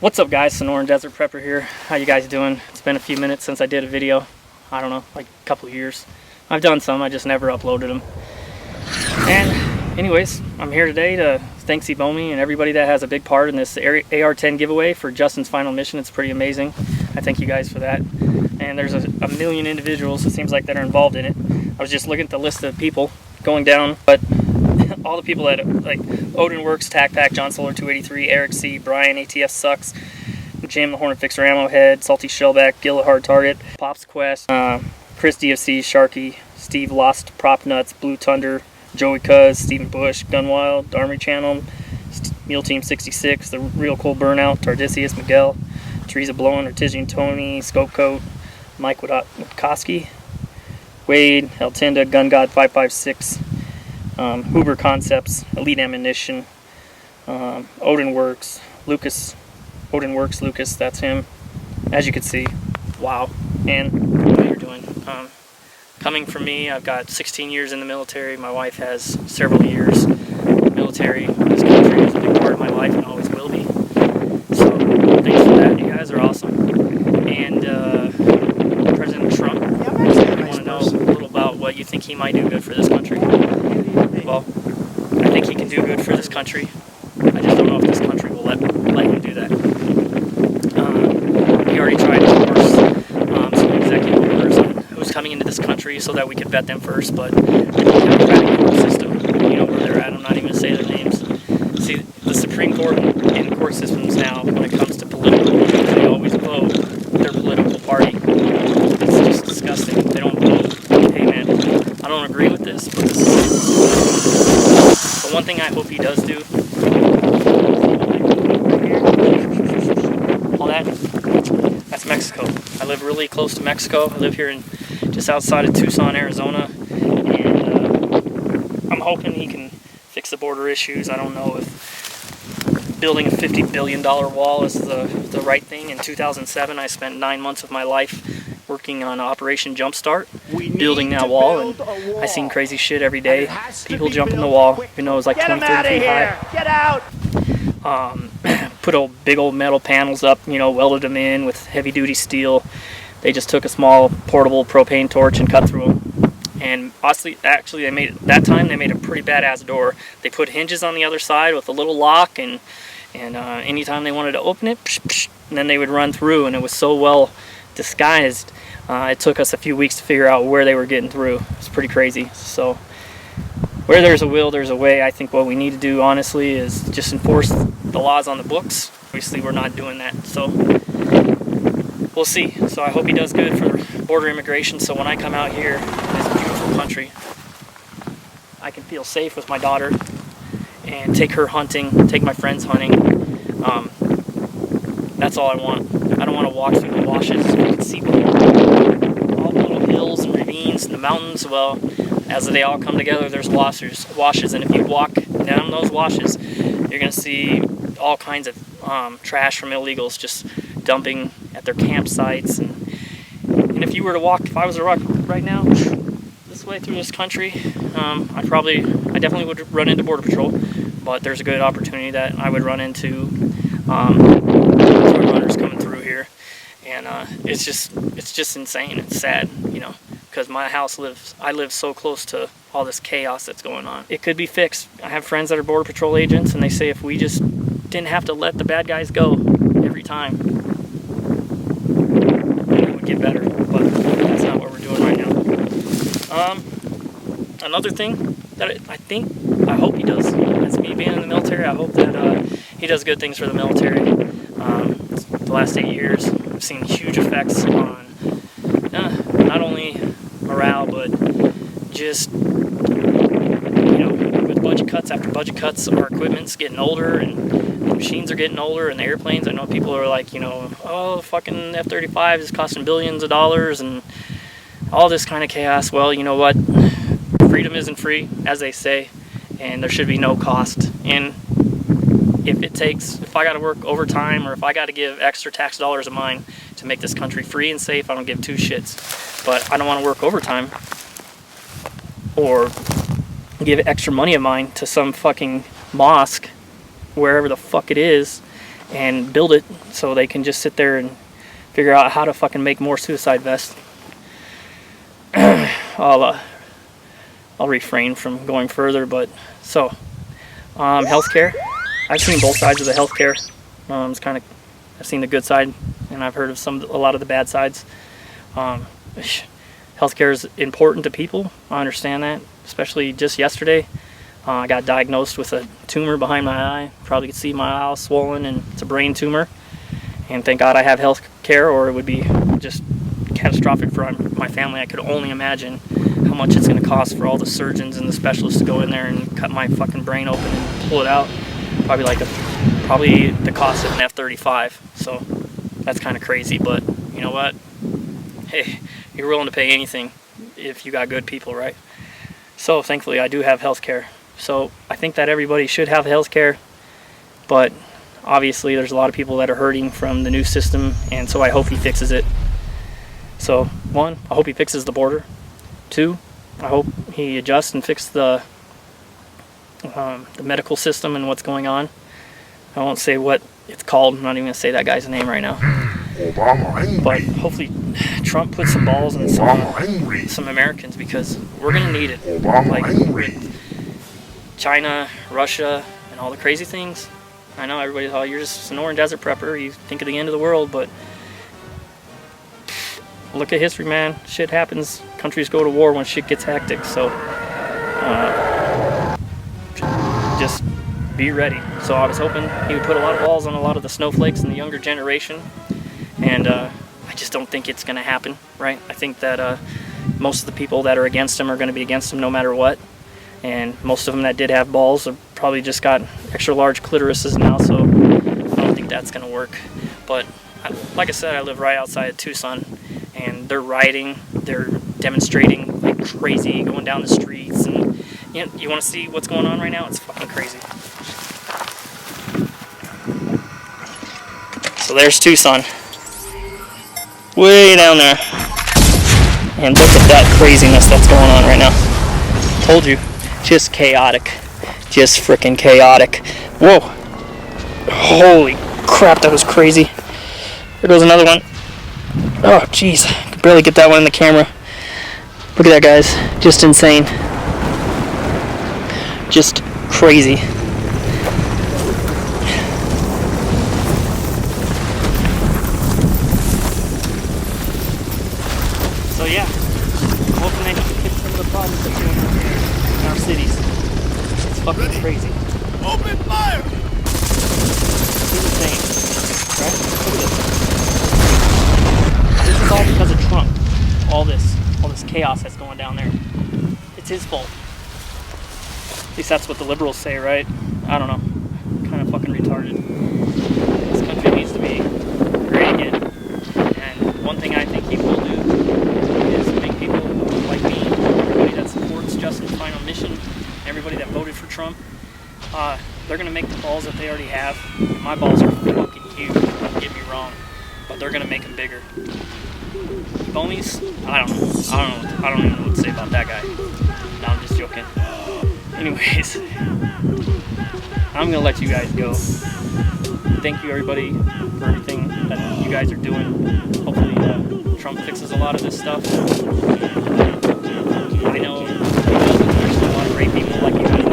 What's up guys, Sonoran Desert Prepper here. How you guys doing? It's been a few minutes since I did a video. I don't know, like a couple of years. I've done some, I just never uploaded them. And anyways, I'm here today to thank Bomi and everybody that has a big part in this AR-10 giveaway for Justin's final mission. It's pretty amazing. I thank you guys for that. And there's a million individuals, it seems like, that are involved in it. I was just looking at the list of people going down, but all the people that, like, Odin Works, Tac Pack, John Solar 283, Eric C, Bryon, ATF Sucks, Jim the Hornet Fixer Ammo Head, SaltyShellback, Gil Hard Target, Pops Quest, Chris DFC, Sharky, Steve Lost, Prop Nuts, Blue Thunder, Joey Cuz, Stephen Bush, Gunwild, Armory Channel, Mule Team 66, The Real Cold Burnout, Tardisius, Miguel, Teresa Blowin, Artisan Tony, Scope Coat, Mike Witkoski, Wade, El Tinda, Gun God 556, Huber Concepts, Elite Ammunition, Odin Works, Lucas, Odin Works, Lucas, that's him. As you can see, wow. And what you're doing. Coming from me, I've got 16 years in the military. My wife has several years in the military. This country is a big part of my life and always will be. So thanks for that. You guys are awesome. And President Trump, I want to know a little about what you think he might do good for this country. Well, I think he can do good for this country. I just don't know if this country will let him do that. He already tried to force some executive orders on who's coming into this country so that we could vet them first, but the Democratic court system, you know where they're at, I'm not even going to say their names. See, the Supreme Court and court systems now, when it comes to political, they always vote their political party. It's just disgusting. They don't vote, hey man, I don't agree with this, but this is... But one thing I hope he does do, all that, that's Mexico. I live really close to Mexico. I live here in just outside of Tucson, Arizona, and I'm hoping he can fix the border issues. I don't know if building a $50 billion wall is the right thing. In 2007, I spent 9 months of my life working on Operation Jumpstart, building that wall, and I seen crazy shit every day. People jumping the wall, even though it was like 20, 30 feet high. Get out! Put big old metal panels up, you know, welded them in with heavy duty steel. They just took a small portable propane torch and cut through them. And honestly, actually, they made a pretty badass door. They put hinges on the other side with a little lock, and anytime they wanted to open it, psh, psh, and then they would run through, and it was so well disguised. It took us a few weeks to figure out where they were getting through. It's pretty crazy. So where there's a will, there's a way. I think what we need to do, honestly, is just enforce the laws on the books. Obviously, we're not doing that. So we'll see. So I hope he does good for border immigration, so when I come out here in this beautiful country, I can feel safe with my daughter and take her hunting, take my friends hunting. That's all I want. I don't want to walk through the washes. You can see all the little hills and ravines and the mountains. Well, as they all come together, there's washes, and if you walk down those washes, you're going to see all kinds of trash from illegals just dumping at their campsites. And if I was to walk right now this way through this country, I definitely would run into Border Patrol, but there's a good opportunity that I would run into drug runners coming through here, and it's just insane. It's sad, you know, because I live so close to all this chaos that's going on. It could be fixed. I have friends that are Border Patrol agents, and they say if we just didn't have to let the bad guys go every time, it would get better, but that's not what we're doing right now. Another thing that I hope he does, that's me being in the military, I hope that he does good things for the military. The last 8 years, I've seen huge effects on not only morale, but just, you know, with budget cuts after budget cuts, our equipment's getting older, and the machines are getting older, and the airplanes, I know people are like, you know, oh, fucking F-35 is costing billions of dollars, and all this kind of chaos. Well, you know what? Freedom isn't free, as they say, and there should be no cost. And if I got to work overtime, or if I got to give extra tax dollars of mine to make this country free and safe, I don't give two shits. But I don't want to work overtime or give extra money of mine to some fucking mosque, wherever the fuck it is, and build it so they can just sit there and figure out how to fucking make more suicide vests. I'll refrain from going further, but so healthcare. I've seen both sides of the healthcare. I've seen the good side, and I've heard of a lot of the bad sides. Healthcare is important to people. I understand that, especially just yesterday. I got diagnosed with a tumor behind my eye. Probably could see my eye swollen, and it's a brain tumor. And thank God I have health care, or it would be just catastrophic for my family. I could only imagine how much it's going to cost for all the surgeons and the specialists to go in there and cut my fucking brain open and pull it out. Probably the cost of an F-35. So that's kind of crazy, but you know what? Hey, you're willing to pay anything if you got good people, right? So thankfully I do have health care. So I think that everybody should have health care, but obviously there's a lot of people that are hurting from the new system, and so I hope he fixes it. So 1, I hope he fixes the border. 2, I hope he adjusts and fixes the medical system and what's going on. I won't say what it's called. I'm not even going to say that guy's name right now. But hopefully Trump puts some balls in some Americans, because we're going to need it. Like with China, Russia, and all the crazy things. I know everybody's, oh, you're just Sonoran Desert Prepper. You think of the end of the world, but look at history, man. Shit happens. Countries go to war when shit gets hectic. So just be ready. So I was hoping he would put a lot of balls on a lot of the snowflakes in the younger generation, and I just don't think it's going to happen, right? I think that most of the people that are against him are going to be against him no matter what, and most of them that did have balls have probably just got extra large clitorises now, so I don't think that's going to work. But like I said, I live right outside of Tucson, and they're rioting, they're demonstrating like crazy, going down the streets, and you want to see what's going on right now? It's fucking crazy. So there's Tucson, way down there, and look at that craziness that's going on right now. Told you, just chaotic, just freaking chaotic. Whoa, holy crap, that was crazy. There goes another one. Oh jeez, I could barely get that one in the camera. Look at that, guys, just insane, just crazy. So yeah, I'm hoping they can fix some of the problems that are going on in our cities. It's fucking crazy. Open fire! It's insane, right? Look at this. This is all because of Trump. All this chaos that's going down there. It's his fault. At least that's what the liberals say, right? I don't know. Kind of fucking retarded. This country needs to be great again. And one thing I think he will do is make people like me, everybody that supports sFinalMission, everybody that voted for Trump, they're going to make the balls that they already have. My balls are fucking huge, don't get me wrong, but they're going to make them bigger. Homies, I don't even know what to say about that guy. No, I'm just joking. Anyways, I'm going to let you guys go. Thank you, everybody, for everything that you guys are doing. Hopefully Trump fixes a lot of this stuff. I know there's still a lot of great people like you guys